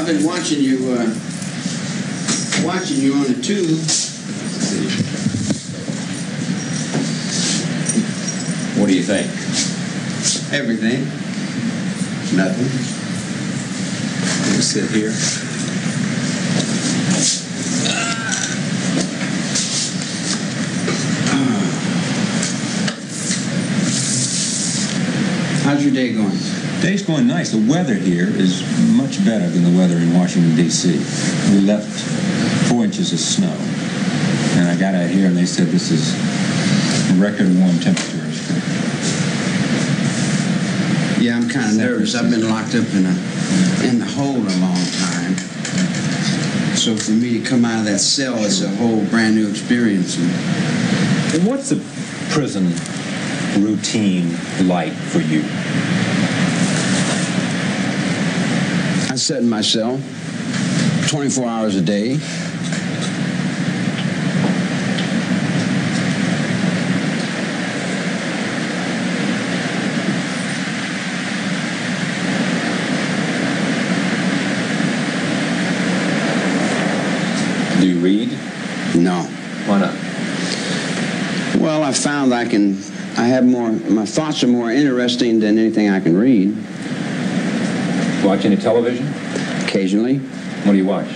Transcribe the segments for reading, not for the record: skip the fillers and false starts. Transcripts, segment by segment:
I've been watching you on the tube. What do you think? Everything. Nothing. Let me sit here. How's your day going? Day's going nice. The weather here is much better than the weather in Washington, D.C. We left 4 inches of snow. And I got out here and they said this is record warm temperatures. Yeah, I'm kind of nervous. I've been locked up in the hole a long time. So for me to come out of that cell, it's a whole brand new experience. And what's the prison routine like for you? I sit in my cell 24 hours a day. Do you read? No. Why not? Well, I found my thoughts are more interesting than anything I can read. Watch any television? Occasionally. What do you watch?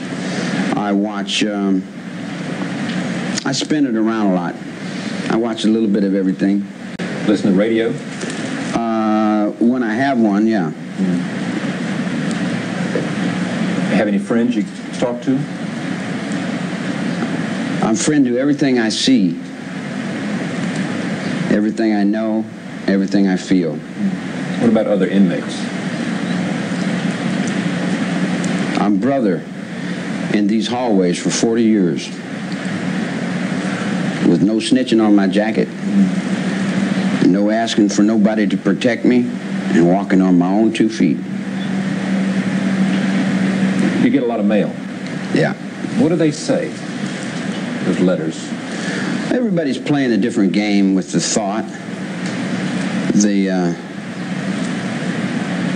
I watch, I spin it around a lot. I watch a little bit of everything. Listen to radio? When I have one, yeah. Have any friends you talk to? I'm friend to everything I see, everything I know, everything I feel. What about other inmates? I'm brother in these hallways for 40 years with no snitching on my jacket, no asking for nobody to protect me, and walking on my own 2 feet. You get a lot of mail. Yeah. What do they say? Those letters. Everybody's playing a different game with the thought.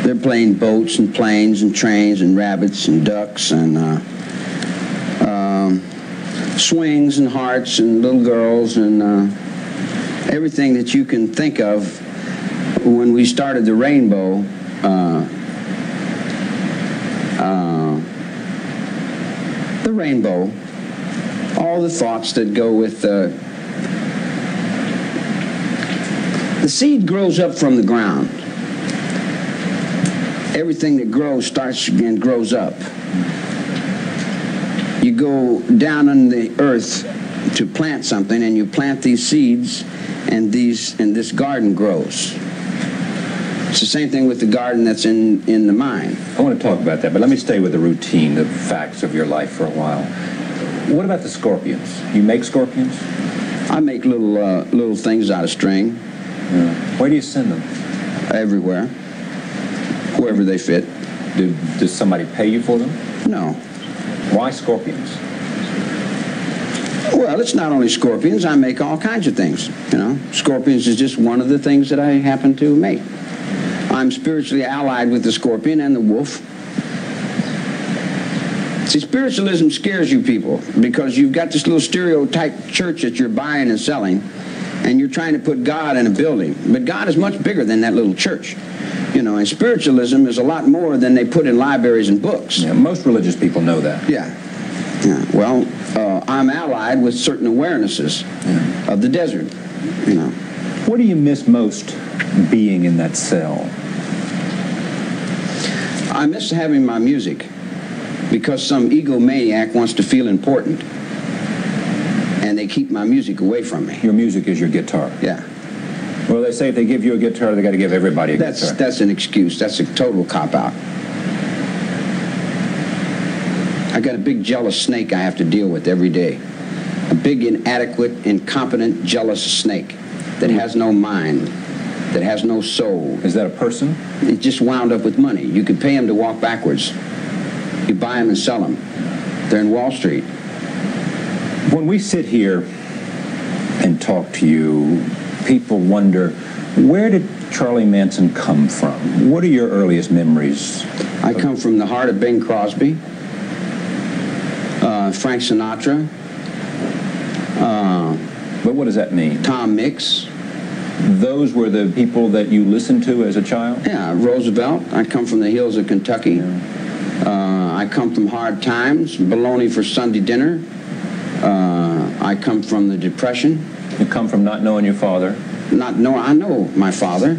They're playing boats and planes and trains and rabbits and ducks and swings and hearts and little girls and everything that you can think of. When we started the Rainbow, all the thoughts that go with the seed grows up from the ground. Everything that grows starts and grows up. You go down in the earth to plant something, and you plant these seeds, and this garden grows. It's the same thing with the garden that's in the mind. I want to talk about that, but let me stay with the routine, the facts of your life for a while. What about the scorpions? You make scorpions? I make little things out of string. Where do you send them? Everywhere. Wherever they fit. Does somebody pay you for them? No. Why scorpions? Well, it's not only scorpions. I make all kinds of things. You know, scorpions is just one of the things that I happen to make. I'm spiritually allied with the scorpion and the wolf. See, spiritualism scares you people because you've got this little stereotype church that you're buying and selling, and you're trying to put God in a building. But God is much bigger than that little church. You know, and spiritualism is a lot more than they put in libraries and books. Yeah, most religious people know that. Yeah. Well, I'm allied with certain awarenesses of the desert, you know. What do you miss most being in that cell? I miss having my music because some egomaniac wants to feel important, and they keep my music away from me. Your music is your guitar. Yeah. Well, they say if they give you a guitar, they got to give everybody a guitar. That's an excuse. That's a total cop-out. I got a big jealous snake I have to deal with every day. A big, inadequate, incompetent, jealous snake that has no mind, that has no soul. Is that a person? It just wound up with money. You could pay him to walk backwards. You buy them and sell them. They're in Wall Street. When we sit here and talk to you, people wonder, where did Charlie Manson come from? What are your earliest memories? I come from the heart of Bing Crosby, Frank Sinatra, But what does that mean? Tom Mix. Those were the people that you listened to as a child? Yeah, Roosevelt. I come from the hills of Kentucky. Yeah. I come from hard times, bologna for Sunday dinner. I come from the Depression. You come from not knowing your father? I know my father.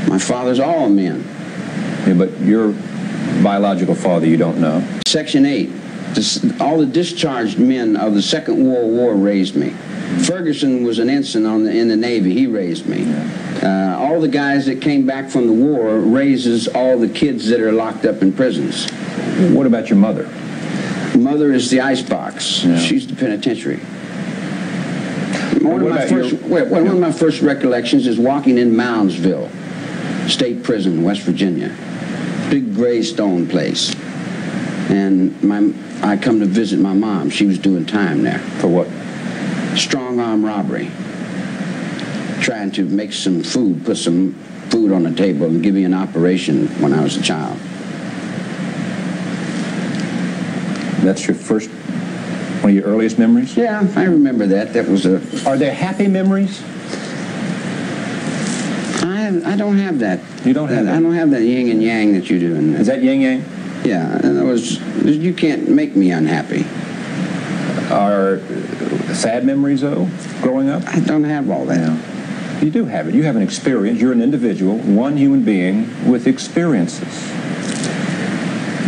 My father's all men. Yeah, but your biological father you don't know. Section 8. All the discharged men of the Second World War raised me. Ferguson was an ensign in the Navy. He raised me. All the guys that came back from the war raises all the kids that are locked up in prisons. What about your mother? Mother is the icebox. Yeah. She's the penitentiary. One of my first recollections is walking in Moundsville State Prison, West Virginia. Big gray stone place. And I come to visit my mom. She was doing time there. For what? Strong arm robbery. Trying to make some food, put some food on the table and give me an operation when I was a child. That's your first, one of your earliest memories? Yeah, I remember that. That was a... Are there happy memories? I don't have that. You don't have that? I don't have that yin and yang that you do. Is that yin yang? Yeah, in other words, you can't make me unhappy. Are sad memories, though, growing up? I don't have all that. Yeah. You do have it. You have an experience. You're an individual, one human being with experiences.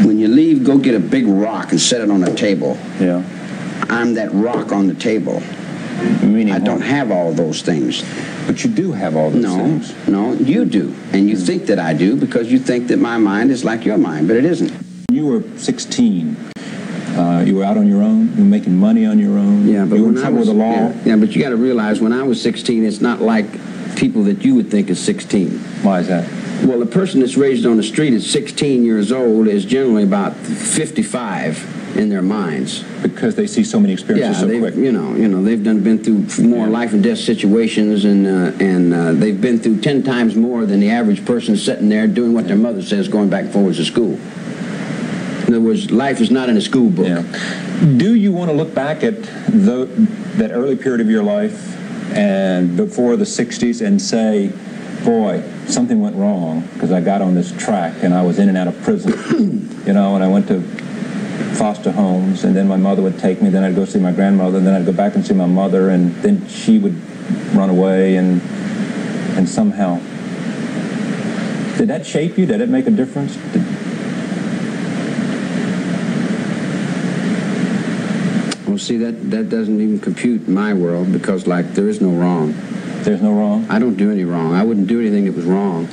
When you leave, go get a big rock and set it on a table. Yeah. I'm that rock on the table. Meaning I don't have all those things. But you do have all those things. No, you do. And you think that I do because you think that my mind is like your mind, but it isn't. You were 16. You were out on your own. You were making money on your own. Yeah, but you were in when trouble with the law. Yeah, but you got to realize when I was 16, it's not like people that you would think is 16. Why is that? Well, a person that's raised on the street at 16 years old is generally about 55 in their minds. Because they see so many experiences so quick. You know, they've been through more life and death situations, and they've been through 10 times more than the average person sitting there doing what their mother says, going back and forwards to school. In other words, life is not in a school book. Yeah. Do you want to look back at that early period of your life and before the 60s and say, boy, something went wrong because I got on this track and I was in and out of prison, and I went to foster homes, and then my mother would take me, then I'd go see my grandmother, and then I'd go back and see my mother, and then she would run away, and somehow. Did that shape you? Did it make a difference? Well, see, that doesn't even compute in my world because, there is no wrong. There's no wrong? I don't do any wrong. I wouldn't do anything that was wrong.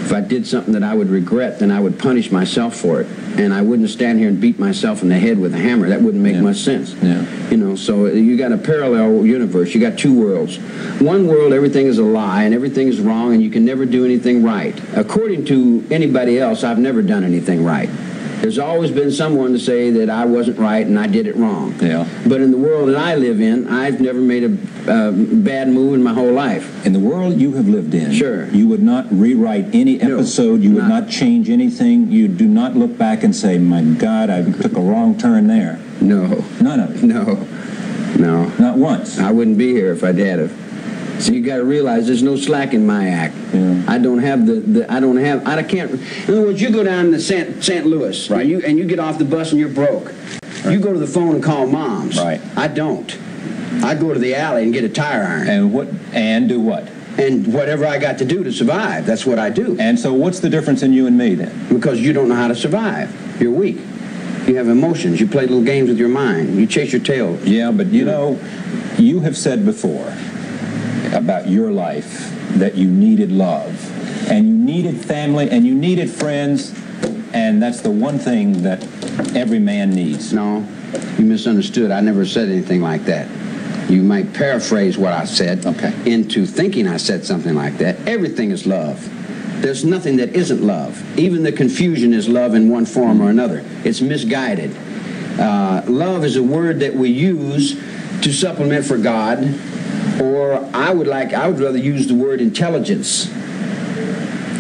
If I did something that I would regret, then I would punish myself for it. And I wouldn't stand here and beat myself in the head with a hammer. That wouldn't make much sense. Yeah. So you got a parallel universe. You got two worlds. One world, everything is a lie and everything is wrong and you can never do anything right. According to anybody else, I've never done anything right. There's always been someone to say that I wasn't right and I did it wrong. Yeah. But in the world that I live in, I've never made a bad move in my whole life. In the world you have lived in, sure, you would not rewrite any episode, you would not change anything, you do not look back and say, my God, I took a wrong turn there. No. None of it? No. Not once? I wouldn't be here if I did have. So you got to realize there's no slack in my act. Yeah. I don't have I can't. In other words, you go down to St. Louis, right, and you get off the bus and you're broke. Right. You go to the phone and call moms. Right. I don't. I go to the alley and get a tire iron. And do what? And whatever I got to do to survive, that's what I do. And so what's the difference in you and me then? Because you don't know how to survive. You're weak. You have emotions. You play little games with your mind. You chase your tail. Yeah, but you have said before about your life that you needed love and you needed family and you needed friends, and that's the one thing that every man needs. No, you misunderstood. I never said anything like that. You might paraphrase what I said into thinking I said something like that. Everything is love. There's nothing that isn't love. Even the confusion is love in one form or another. It's misguided. Love is a word that we use to supplement for God, or I would rather use the word intelligence.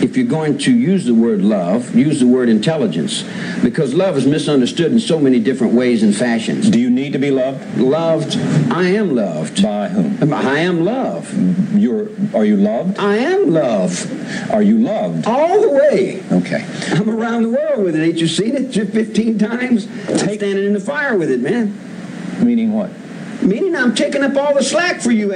if you're going to use the word love, use the word intelligence, because love is misunderstood in so many different ways and fashions. Do you need to be loved? Loved, I am loved. By whom? I am love. Are you loved? I am love. Are you loved? All the way. Okay. I'm around the world with it. Ain't you seen it 15 times? I'm standing in the fire with it, man. Meaning what? Meaning I'm taking up all the slack for you.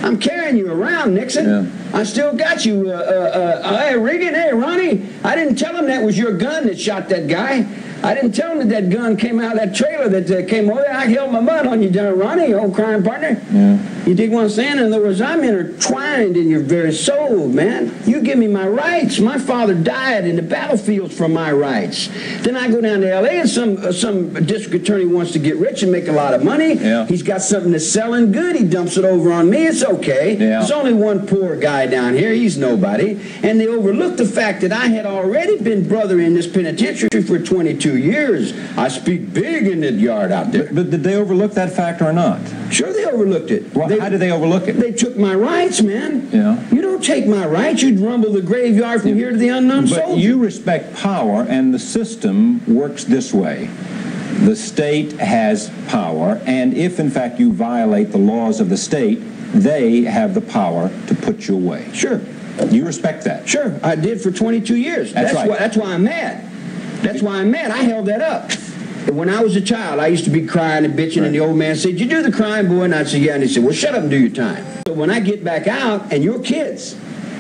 I'm carrying you around, Nixon. Yeah. I still got you. Hey, Reagan, hey, Ronnie. I didn't tell him that was your gun that shot that guy. I didn't tell him that gun came out of that trailer that came over there. I held my mud on you, Ronnie, old crime partner. Yeah. You dig what I'm saying? In other words, I'm intertwined in your very soul, man. You give me my rights. My father died in the battlefields for my rights. Then I go down to L.A. and some district attorney wants to get rich and make a lot of money. Yeah. He's got something that's selling good. He dumps it over on me. It's okay. Yeah. There's only one poor guy down here. He's nobody. And they overlook the fact that I had already been brother in this penitentiary for 22 years. I speak big in that yard out there. But did they overlook that fact or not? Sure, they overlooked it. Well, how did they overlook it? They took my rights, man. Yeah. You don't take my rights. You'd rumble the graveyard from here to the unknown But soldier. you respect power, and the system works this way. The state has power, and if, in fact, you violate the laws of the state, they have the power to put you away. Sure. You respect that? Sure. I did for 22 years. That's right. That's why I'm mad. That's why I'm mad. I held that up. When I was a child, I used to be crying and bitching, and the old man said, "You do the crime, boy?" And I'd say, "Yeah." And he said, "Well, shut up and do your time." So when I get back out, and your kids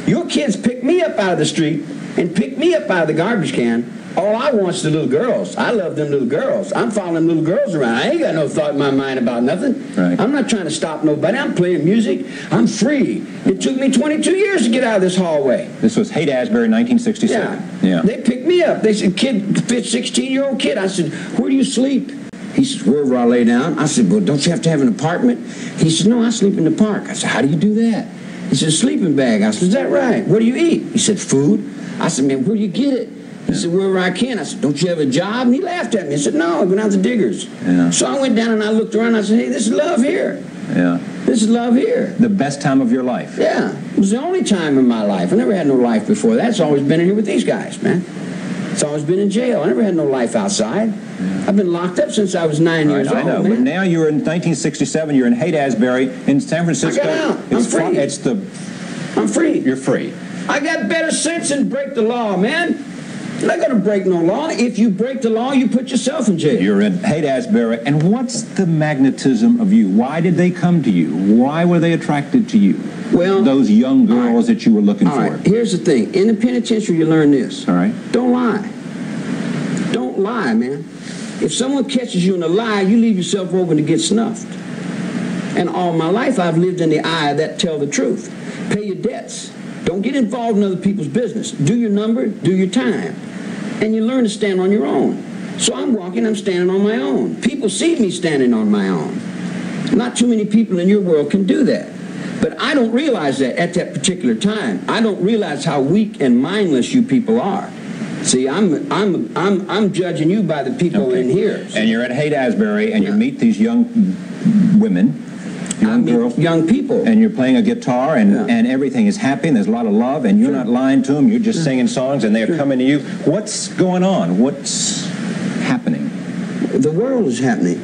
pick me up out of the street and pick me up out of the garbage can, all I want is the little girls. I love them little girls. I'm following them little girls around. I ain't got no thought in my mind about nothing. Right. I'm not trying to stop nobody. I'm playing music. I'm free. It took me 22 years to get out of this hallway. This was Haight-Ashbury, 1967. Yeah. They picked me up. They said, "Kid, 16-year-old kid." I said, "Where do you sleep?" He says, "Wherever I lay down." I said, "Well, don't you have to have an apartment?" He said, "No, I sleep in the park." I said, "How do you do that?" He said, "Sleeping bag." I said, "Is that right? What do you eat?" He said, "Food." I said, "Man, where do you get it?" He said, "Wherever I can." I said, "Don't you have a job?" And he laughed at me. He said, "No, I go down to Diggers." Yeah. So I went down and I looked around and I said, "Hey, this is love here. Yeah. This is love here." The best time of your life. Yeah. It was the only time in my life. I never had no life before that. It's always been in here with these guys, man. It's always been in jail. I never had no life outside. I've been locked up since I was 9 years old, I know, man. but now you're in 1967, you're in Haight-Ashbury in San Francisco. I got out. I'm free. I'm free. You're free. I got better sense than break the law, man. You're not going to break no law. If you break the law, you put yourself in jail. You're in Haight-Ashbury, and what's the magnetism of you? Why did they come to you? Why were they attracted to you? Well, those young girls that you were looking for. All right, here's the thing. In the penitentiary, you learn this. All right. Don't lie. Don't lie, man. If someone catches you in a lie, you leave yourself open to get snuffed. And all my life, I've lived in the eye of that tell the truth. Pay your debts. Don't get involved in other people's business. Do your number, do your time. And you learn to stand on your own. So I'm walking, I'm standing on my own. People see me standing on my own. Not too many people in your world can do that. But I don't realize that at that particular time. I don't realize how weak and mindless you people are. See, I'm judging you by the people in here. And you're at Haight-Ashbury, and you meet these young women, young girls, young people, and you're playing a guitar, and everything is happy, and there's a lot of love, and you're not lying to them. You're just singing songs, and they're coming to you. What's going on? What's happening? The world is happening.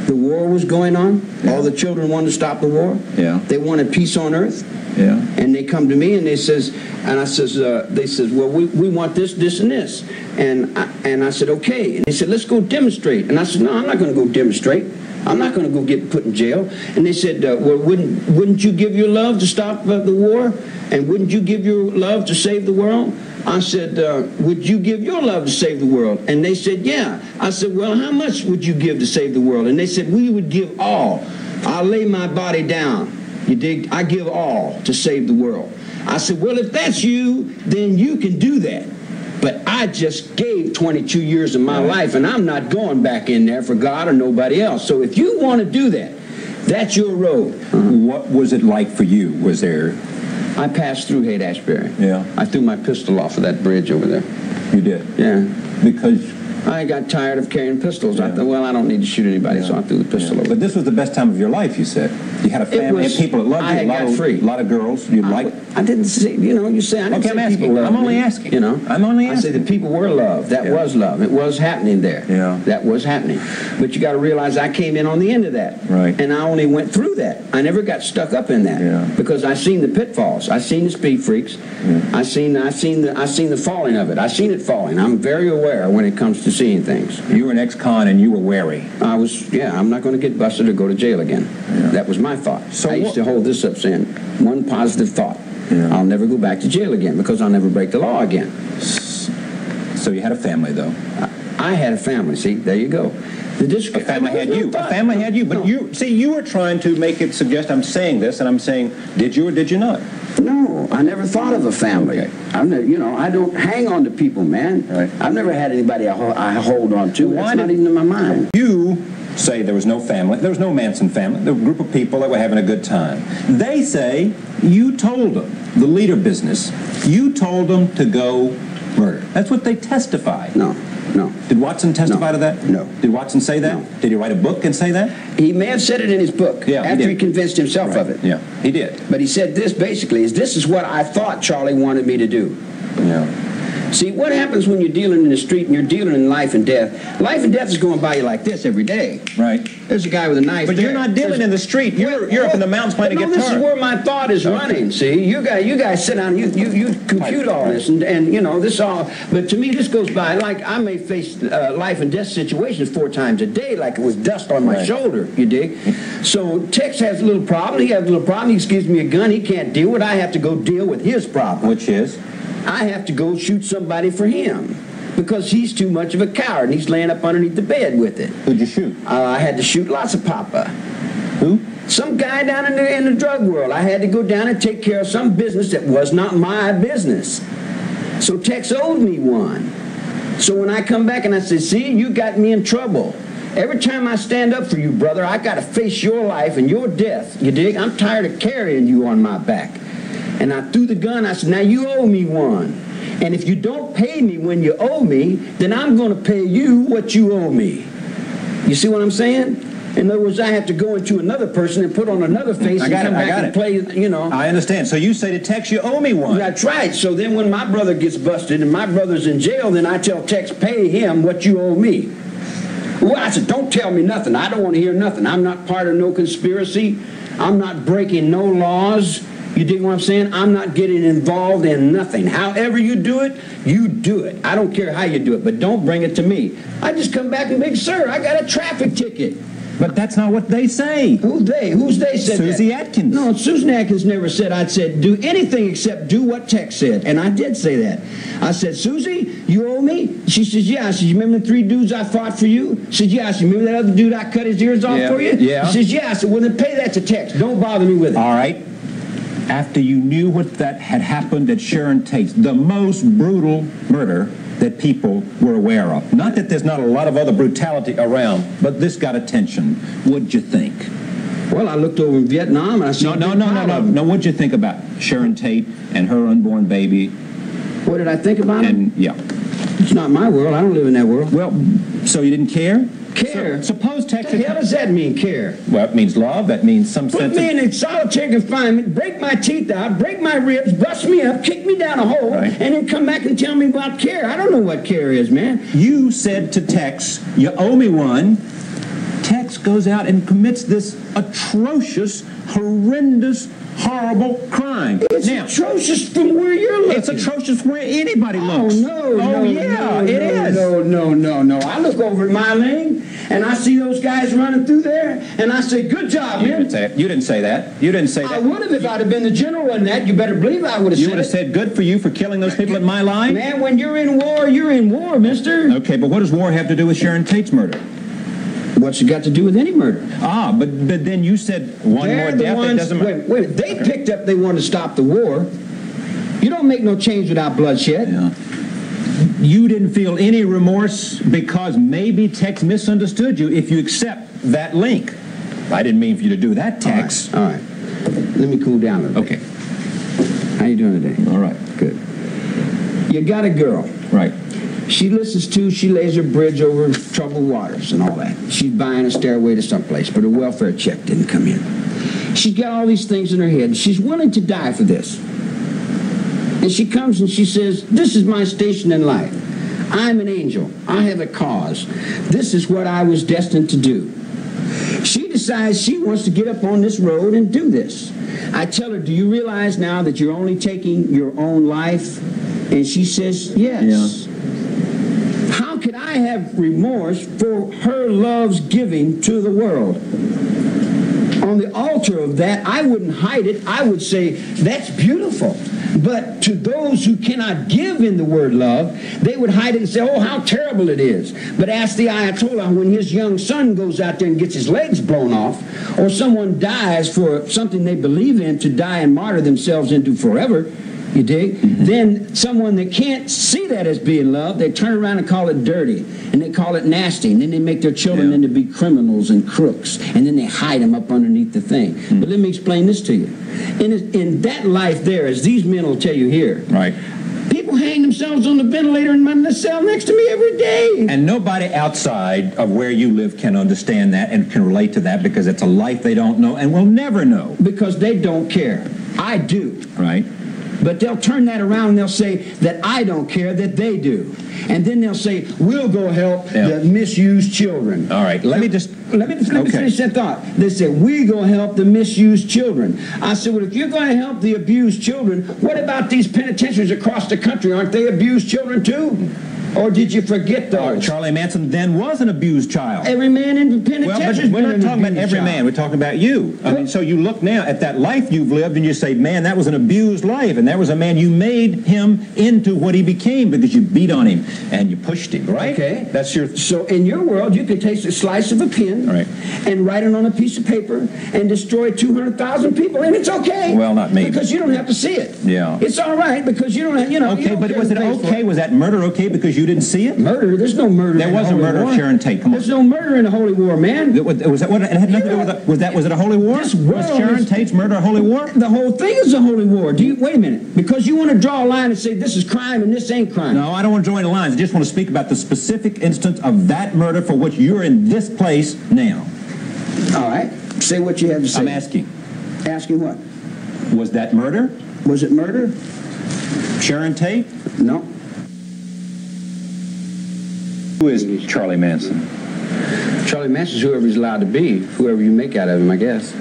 The war was going on. Yeah. All the children wanted to stop the war. Yeah. They wanted peace on earth. Yeah. And they come to me and they says, they says, well, we want this, this, and this. And I said, okay. And they said, let's go demonstrate. And I said, no, I'm not going to go demonstrate. I'm not going to go get put in jail. And they said, well, wouldn't you give your love to stop the war? And wouldn't you give your love to save the world? I said, would you give your love to save the world? And they said, yeah. I said, well, how much would you give to save the world? And they said, we would give all. I'll lay my body down. You dig? I give all to save the world. I said, well, if that's you, then you can do that. But I just gave 22 years of my life, and I'm not going back in there for God or nobody else. So if you want to do that, that's your road. What was it like for you? Was there... I passed through Haight-Ashbury. Yeah. I threw my pistol off of that bridge over there. You did? Yeah. Because I got tired of carrying pistols. I thought, well, I don't need to shoot anybody, so I threw the pistol away. But this was the best time of your life, you said. You had a family and people that loved you. I got free. A lot of girls you liked. I didn't say, you say I didn't say I'm asking. people loved I'm only me, asking. I'm only asking. I say the people were loved. That was love. It was happening there. Yeah. That was happening. But you got to realize I came in on the end of that. Right. And I only went through that. I never got stuck up in that. Yeah. Because I seen the pitfalls. I seen the speed freaks. Yeah. I seen the falling of it. I seen it falling. I'm very aware when it comes to seeing things. You were an ex-con and you were wary. I'm not going to get busted or go to jail again. Yeah. That was my thought. So I used to hold this up saying, one positive thought. Yeah. I'll never go back to jail again because I'll never break the law again. So you had a family, though. I had a family. See, there you go. A family had you. A family had you. But you were trying to make it suggest I'm saying this, and I'm saying, did you or did you not? No, I never thought of a family. Okay. I don't hang on to people, man. Right. I've never had anybody I hold on to. That's not even in my mind. You say there was no family. There was no Manson family. There was a group of people that were having a good time. They say you told them, the leader business, you told them to go murder. That's what they testified. No. Did Watson testify to that? No. Did Watson say that? No. Did he write a book and say that? He may have said it in his book after he convinced himself of it. Yeah, he did. But he said this basically this is what I thought Charlie wanted me to do. Yeah. See, what happens when you're dealing in the street and you're dealing in life and death? Life and death is going by you like this every day. Right. There's a guy with a knife. But you're not dealing in the street. You're up in the mountains playing a guitar. This is where my thought is running. See, you guys sit down. You compute all this, and this all. But to me, this goes by like I may face life and death situations 4 times a day, like it was dust on my shoulder. You dig? So Tex has a little problem. He has a little problem. He gives me a gun. He can't deal with it. I have to go deal with his problem. Which is? I have to go shoot somebody for him because he's too much of a coward and he's laying up underneath the bed with it. Who'd you shoot? I had to shoot lots of Papa. Who? Some guy down in the drug world. I had to go down and take care of some business that was not my business. So Tex owed me one. So when I come back and I say, see, you got me in trouble. Every time I stand up for you, brother, I got to face your life and your death. You dig? I'm tired of carrying you on my back. And I threw the gun. I said, now you owe me one. And if you don't pay me when you owe me, then I'm going to pay you what you owe me. You see what I'm saying? In other words, I have to go into another person and put on another face and come back and play, I understand. So you say to Tex, you owe me one. That's right. So then when my brother gets busted and my brother's in jail, then I tell Tex, pay him what you owe me. Well, I said, don't tell me nothing. I don't want to hear nothing. I'm not part of no conspiracy. I'm not breaking no laws. You dig what I'm saying? I'm not getting involved in nothing. However you do it, you do it. I don't care how you do it, but don't bring it to me. I just come back and big sir, I got a traffic ticket. But that's not what they say. Who's they? Who's they said Susie that? Atkins. No, Susan Atkins never said I'd said do anything except do what Tex said. And I did say that. I said, Susie, you owe me? She says, yeah. I said, you remember the 3 dudes I fought for you? She said, yeah. I said, you remember that other dude I cut his ears off for you? Yeah. She says, yeah. I said, well, then pay that to Tex. Don't bother me with it. All right. After you knew what that had happened at Sharon Tate's, the most brutal murder that people were aware of. Not that there's not a lot of other brutality around, but this got attention. What'd you think? Well, I looked over in Vietnam and I said, No, what'd you think about Sharon Tate and her unborn baby? What did I think about it? Yeah. It's not my world. I don't live in that world. Well, so you didn't care? Care? Suppose Tex... What the hell does that mean, care? Well, it means love. That means some sense of... Put me in solitary confinement, break my teeth out, break my ribs, bust me up, kick me down a hole, and then come back and tell me about care. I don't know what care is, man. You said to Tex, you owe me one. Tex goes out and commits this atrocious, horrendous, horrible crime. It's atrocious from where you're looking. It's atrocious where anybody looks. No, it is. No. I look over at my lane, and I see those guys running through there, and I say, good job, man. You didn't say that. You didn't say that. I would have if I'd have been the general in that. You better believe I would have said it. You would have said, good for you for killing those people in my line? Man, when you're in war, mister. Okay, but what does war have to do with Sharon Tate's murder? What's it got to do with any murder? But then you said one more death, that doesn't matter. Wait. They picked up they wanted to stop the war. You don't make no change without bloodshed. Yeah. You didn't feel any remorse because maybe Tex misunderstood you if you accept that link. I didn't mean for you to do that, Tex. All right. Let me cool down a little bit. Okay. How you doing today? All right. Good. You got a girl. Right. She listens to, she lays her bridge over troubled waters and all that. She's buying a stairway to someplace, but her welfare check didn't come in. She's got all these things in her head. She's willing to die for this. And she comes and she says, this is my station in life. I'm an angel. I have a cause. This is what I was destined to do. She decides she wants to get up on this road and do this. I tell her, do you realize now that you're only taking your own life? And she says, yes. Yeah. How could I have remorse for her love's giving to the world? On the altar of that, I wouldn't hide it. I would say, that's beautiful. But to those who cannot give in the word love, they would hide it and say, oh, how terrible it is. But ask the Ayatollah when his young son goes out there and gets his legs blown off, or someone dies for something they believe in to die and martyr themselves into forever, you dig? Mm-hmm. Then someone that can't see that as being love, they turn around and call it dirty, and they call it nasty, and then they make their children into be criminals and crooks, and then they hide them up underneath the thing. Mm-hmm. But let me explain this to you. In that life there, as these men will tell you here, right, people hang themselves on the ventilator in the cell next to me every day. And nobody outside of where you live can understand that and can relate to that, because it's a life they don't know and will never know. Because they don't care. I do. Right. But they'll turn that around and they'll say that I don't care, that they do. And then they'll say, we'll go help the misused children. All right, let me finish that thought. They say, we go help the misused children. I said, well, if you're going to help the abused children, what about these penitentiaries across the country? Aren't they abused children too? Or did you forget those? Oh, Charlie Manson then was an abused child. Every man in the penitentiary. Well, we're not talking about every man. We're talking about you. I mean, so you look now at that life you've lived and you say, man, that was an abused life. And that was a man, you made him into what he became because you beat on him and you pushed him, right? Okay. That's your... So in your world, you could take a slice of a pin and write it on a piece of paper and destroy 200,000 people, and it's okay. Well, not me. Because you don't have to see it. Yeah. It's all right because you don't have, you know. Okay, but was it okay? Was that murder okay because you didn't see it? Murder? There's no murder. There was a murder of Sharon Tate. Come on. There's no murder in the Holy War, man. Was that what it had nothing to do with that? Was it a holy war? Was Sharon Tate's murder a holy war? The whole thing is a holy war. Wait a minute. Because you want to draw a line and say this is crime and this ain't crime. No, I don't want to draw any lines. I just want to speak about the specific instance of that murder for which you're in this place now. All right. Say what you have to say. I'm asking. Asking what? Was that murder? Was it murder? Sharon Tate? No. Who is Charlie Manson? Charlie Manson's whoever he's allowed to be, whoever you make out of him, I guess.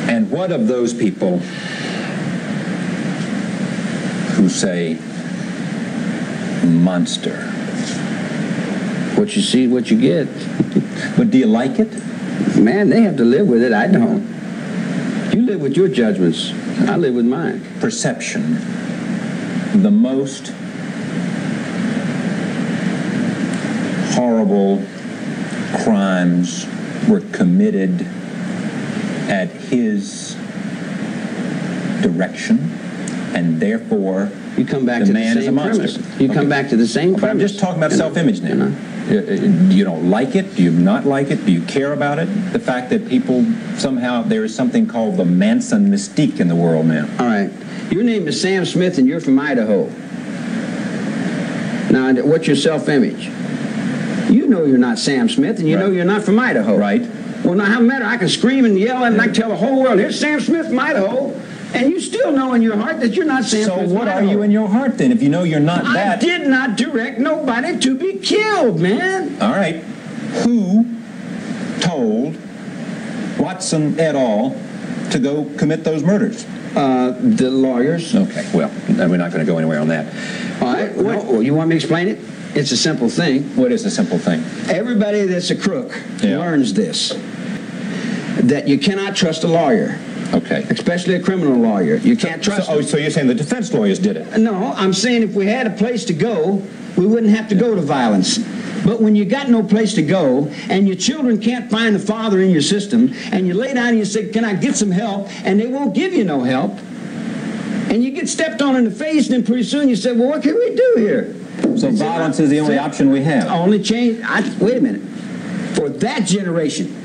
And what of those people who say, monster? What you see, what you get. But do you like it? Man, they have to live with it. I don't. You live with your judgments. I live with mine. Perception. The most horrible crimes were committed at his direction, and therefore you come back the to man the same is a monster. Premise. You come back to the same premise. But I'm just talking about self-image now. You don't like it? Do you not like it? Do you care about it? The fact that people somehow, there is something called the Manson mystique in the world now. All right. Your name is Sam Smith and you're from Idaho. Now, what's your self-image? You know you're not Sam Smith and you know you're not from Idaho. Right. Well, now, how matter? I can scream and yell and I can tell the whole world, here's Sam Smith from Idaho. And you still know in your heart that you're not Sam Smith. So what are you in your heart then, if you know you're not that? I did not direct nobody to be killed, man. All right. Who told Watson et al. To go commit those murders? The lawyers. Okay, well, we're not going to go anywhere on that. All right. Well, you want me to explain it? It's a simple thing. What is the simple thing? Everybody that's a crook learns this. That you cannot trust a lawyer. Okay. Especially a criminal lawyer. You can't trust them. Oh, so you're saying the defense lawyers did it? No, I'm saying if we had a place to go, we wouldn't have to go to violence. But when you got no place to go, and your children can't find the father in your system, and you lay down and you say, can I get some help? And they won't give you no help. And you get stepped on in the face, and then pretty soon you say, well, what can we do here? So violence is the only option we have. Only change. Wait a minute. For that generation,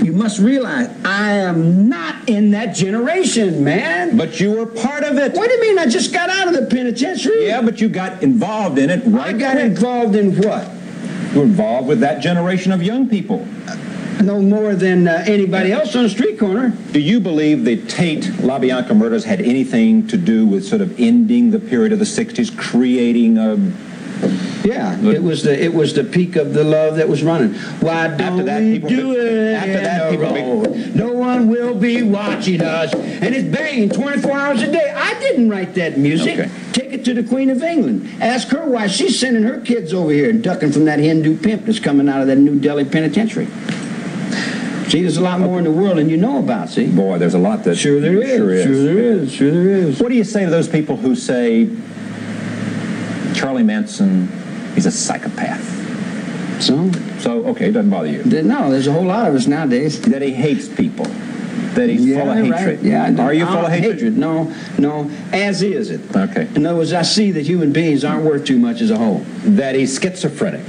You must realize I am not in that generation, man. But you were part of it. What do you mean? I just got out of the penitentiary. Yeah, but you got involved in it right I got quick. involved in what? You were involved with that generation of young people. No more than anybody else on the street corner. Do you believe the Tate LaBianca murders had anything to do with sort of ending the period of the 60s, creating a... Yeah, it was the peak of the love that was running. Why don't we do it? After that, people... No one will be watching us. And it's banging 24 hours a day. I didn't write that music. Okay. Take it to the Queen of England. Ask her why she's sending her kids over here and ducking from that Hindu pimp that's coming out of that New Delhi penitentiary. See, there's a lot more in the world than you know about, see? Boy, there's a lot that... Sure there is. Sure there is. Sure there is. What do you say to those people who say Charlie Manson is a psychopath? So, okay, it doesn't bother you. No, there's a whole lot of us nowadays. That he hates people. That he's full of hatred. Right. Yeah, Are you full of hatred? No. As is it. Okay. In other words, I see that human beings aren't worth too much as a whole. That he's schizophrenic.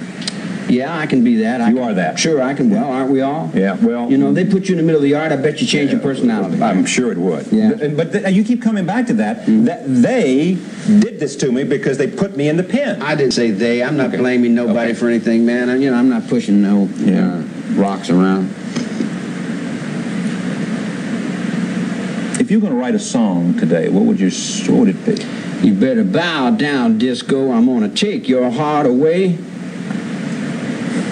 Yeah, I can be that. You are that. Sure, I can. Well, aren't we all? Yeah, well... You know, they put you in the middle of the yard, I bet you change your personality. I'm sure it would. Yeah. But you keep coming back to that, that they did this to me because they put me in the pen. I didn't say they. I'm not blaming nobody for anything, man. I'm not pushing no rocks around. If you're going to write a song today, what would it be? You better bow down, disco. I'm going to take your heart away.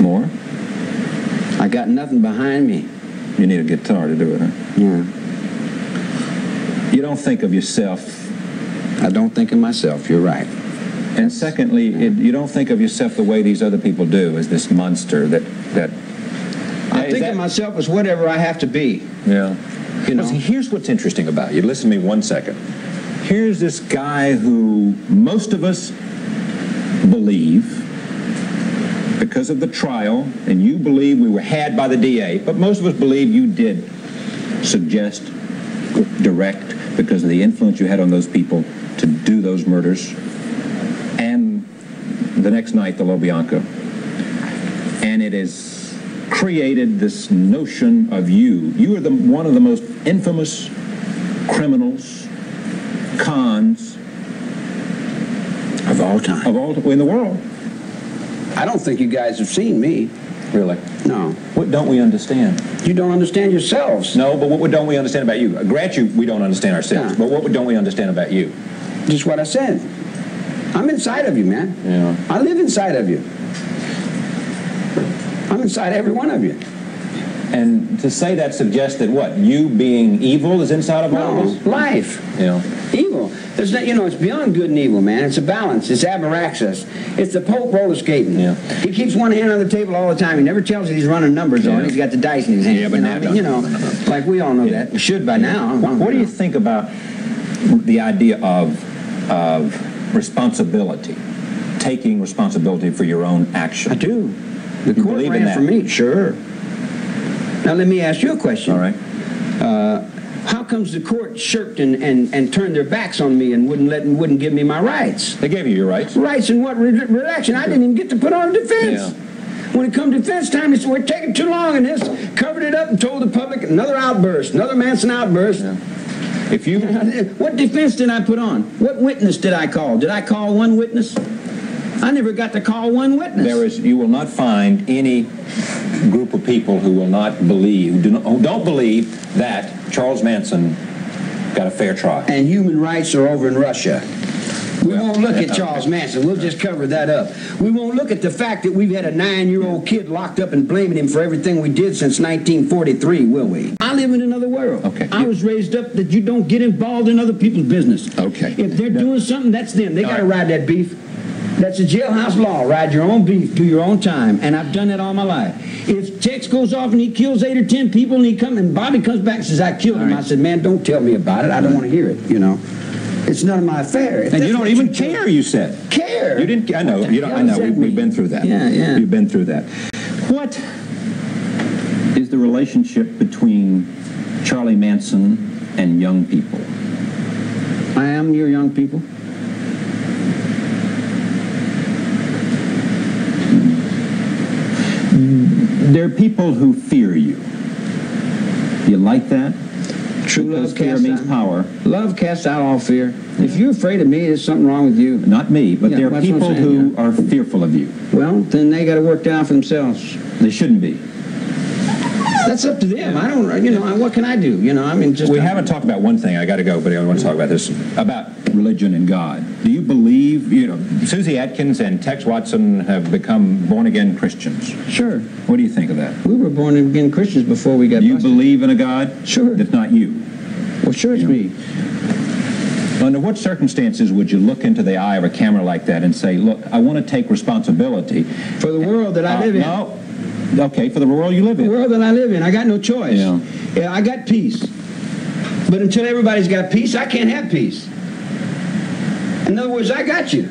More? I got nothing behind me. You need a guitar to do it, huh? Yeah. You don't think of yourself. I don't think of myself. You're right. And secondly, you don't think of yourself the way these other people do, as this monster that I think of myself as whatever I have to be. Yeah. You know. Well, see, here's what's interesting about you. Listen to me 1 second. Here's this guy who most of us believe, because of the trial, and you believe we were had by the DA, but most of us believe you did suggest, direct, because of the influence you had on those people to do those murders, and the next night, the LaBianca. And it has created this notion of you. You are one of the most infamous criminals, cons Of all time. in the world. I don't think you guys have seen me. Really? No. What don't we understand? You don't understand yourselves. No, but what don't we understand about you? I grant you we don't understand ourselves, Yeah. but what don't we understand about you? Just what I said. I'm inside of you, man. Yeah. I live inside of you. I'm inside every one of you. And to say that suggests that what? You being evil is inside of all of us? Life. Yeah. Evil. There's not, it's beyond good and evil, man. It's a balance. It's abraxas. It's the Pope roller skating. Yeah. He keeps one hand on the table all the time. He never tells you he's running numbers on. He's got the dice in his hand. Yeah, but like we all know that. We should by now. What do you think about the idea of responsibility, taking responsibility for your own actions? I do. The You court believe in ran that? for me. Sure. Now let me ask you a question. All right. How comes the court shirked and turned their backs on me and wouldn't give me my rights? They gave you your rights. Rights in what redaction? I didn't even get to put on defense. Yeah. When it come defense time, they said, we're taking too long in this. Covered it up and told the public another outburst, another Manson outburst. Yeah. If you... What defense did I put on? What witness did I call? Did I call one witness? I never got to call one witness. You will not find any group of people who will not believe, who don't believe that Charles Manson got a fair trial. And human rights are over in Russia. We won't look at Charles Manson. We'll just cover that up. We won't look at the fact that we've had a 9-year-old kid locked up and blaming him for everything we did since 1943, will we? I live in another world. Okay. I was raised up that you don't get involved in other people's business. Okay. If they're doing something, that's them. They got to right. ride that beef. That's a jailhouse law. Ride your own beef, do your own time. And I've done that all my life. If Tex goes off and he kills 8 or 10 people and Bobby comes back and says, I killed him, right. I said, man, don't tell me about it. I don't want to hear it, It's none of my affair. And you don't even care, you said. Care? You didn't. I know. What the You don't. hell I know. does that We've mean? been through that. Yeah. We've been through that. What is the relationship between Charlie Manson and young people? I am your young people. There are people who fear you. You like that? True Because love fear casts means out. power. Love casts out all fear. If you're afraid of me, there's something wrong with you. Not me, but Yeah, there are that's what I'm people saying, who are fearful of you. Well, then they got to work that out for themselves. They shouldn't be. That's up to them. I don't, what can I do? We haven't talked about one thing. I got to go, but I want to talk about this, about religion and God. Do you believe, Susie Atkins and Tex Watson have become born-again Christians? Sure. What do you think of that? We were born again Christians before we got Do you busted. believe in a God? Sure. That's not you. Well, sure it's me. Under what circumstances would you look into the eye of a camera like that and say, look, I want to take responsibility For the world that I live in. No. Okay, for the world you live The in. world that I live in. I got no choice. Yeah. I got peace. But until everybody's got peace, I can't have peace. In other words, I got you.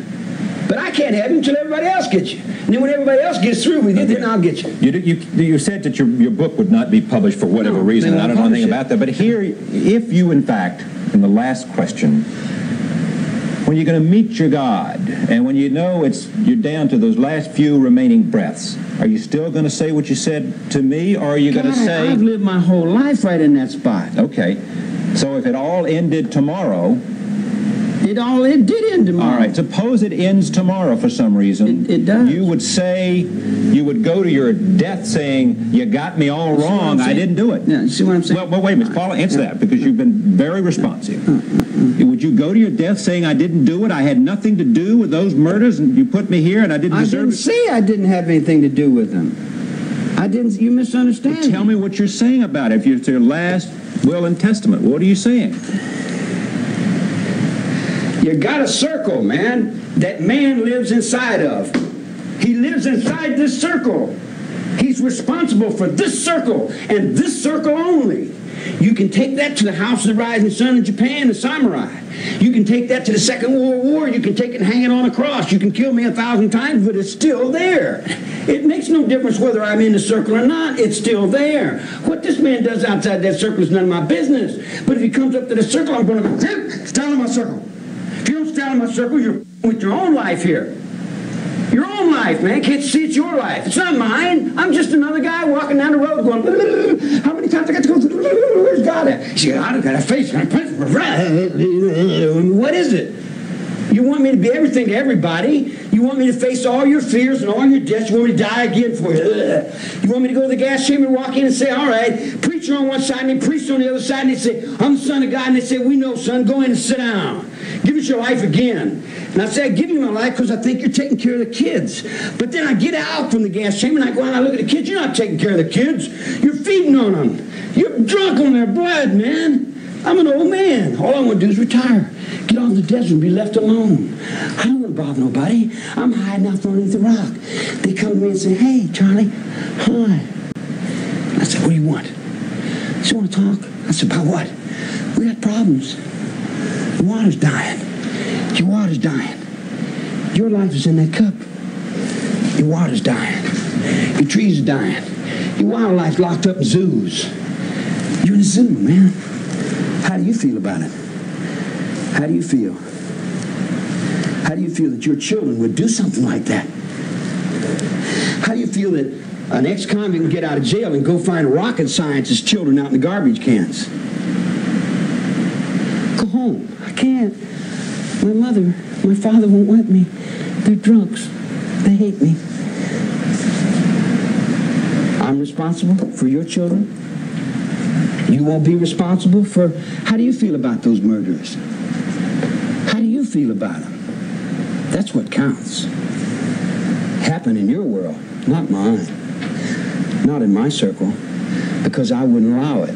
But I can't have it until everybody else gets you. And then when everybody else gets through with you, then I'll get you. You said that your book would not be published for whatever No, reason, they and I won't don't know anything publish it. about that. But here, if you, in fact, in the last question, when you're going to meet your God, and when you know you're down to those last few remaining breaths, are you still going to say what you said to me, or are you going to say... I've lived my whole life right in that spot. Okay, so if it all ended tomorrow... It did end tomorrow. All right, suppose it ends tomorrow for some reason. It does. You would go to your death saying, you got me all wrong, I didn't do it. Yeah, you see what I'm saying? Well, wait a minute, Paula, answer that, because you've been very responsive. Would you go to your death saying, I didn't do it, I had nothing to do with those murders, and you put me here, and I didn't I deserve didn't say I didn't have anything to do with them. I didn't. You misunderstand. Tell me what you're saying about it. If it's your last will and testament, what are you saying? You got a circle, man, that man lives inside of. He lives inside this circle. He's responsible for this circle and this circle only. You can take that to the House of the Rising Sun in Japan, the samurai. You can take that to the Second World War. You can take it and hang it on a cross. You can kill me 1,000 times, but it's still there. It makes no difference whether I'm in the circle or not. It's still there. What this man does outside that circle is none of my business. But if he comes up to the circle, I'm going to go, stand in my circle. If you don't stand in my circle, you're with your own life here. Your own life, man. Can't see it's your life. It's not mine. I'm just another guy walking down the road going, how many times I got to go through? Where's God at? She got a face. What is it? You want me to be everything to everybody. You want me to face all your fears and all your debts. You want me to die again for you. You want me to go to the gas chamber and walk in and say, all right, preacher on one side and priest on the other side, and they say, I'm the Son of God. And they say, we know, son. Go in and sit down. Give us your life again. And I say, I give you my life because I think you're taking care of the kids. But then I get out from the gas chamber and I go out and I look at the kids. You're not taking care of the kids. You're feeding on them. You're drunk on their blood, man. I'm an old man. All I want to do is retire. Get off the desert and be left alone. I don't want to bother nobody. I'm hiding out underneath the rock. They come to me and say, hey, Charlie, hi. I said, what do you want? They say, want to talk? I said, about what? We got problems. The water's dying. Your water's dying. Your life is in that cup. Your water's dying. Your trees are dying. Your wildlife's locked up in zoos. You're in a zoo, man. How do you feel about it? How do you feel? How do you feel that your children would do something like that? How do you feel that an ex-convict can get out of jail and go find rocket scientist children out in the garbage cans? Go home. I can't. My mother, my father won't let me. They're drunks. They hate me. I'm responsible for your children. You won't be responsible for... How do you feel about those murderers? How do you feel about them? That's what counts. Happen in your world, not mine. Not in my circle, because I wouldn't allow it.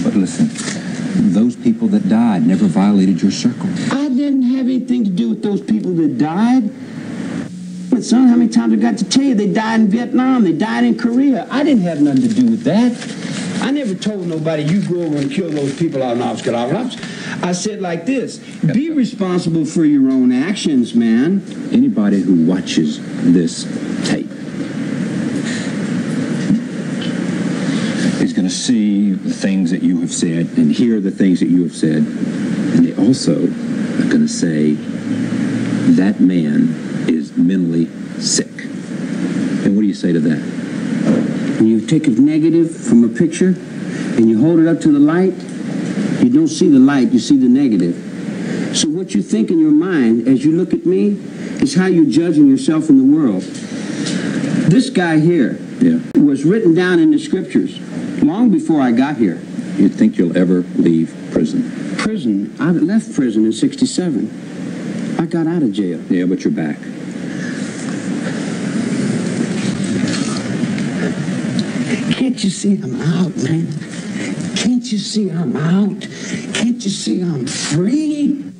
But listen, those people that died never violated your circle. I didn't have anything to do with those people that died. But son, how many times I got to tell you they died in Vietnam, they died in Korea. I didn't have nothing to do with that. I never told nobody, you go over and kill those people out in Oscar. I said like this, be responsible for your own actions, man. Anybody who watches this tape is going to see the things that you have said and hear the things that you have said. And they also are going to say, that man is mentally sick. And what do you say to that? When you take a negative from a picture, and you hold it up to the light, you don't see the light, you see the negative. So what you think in your mind as you look at me is how you're judging yourself in the world. This guy here was written down in the scriptures long before I got here. You think you'll ever leave prison? Prison? I left prison in '67. I got out of jail. Yeah, but you're back. Can't you see I'm out, man? Can't you see I'm out? Can't you see I'm free?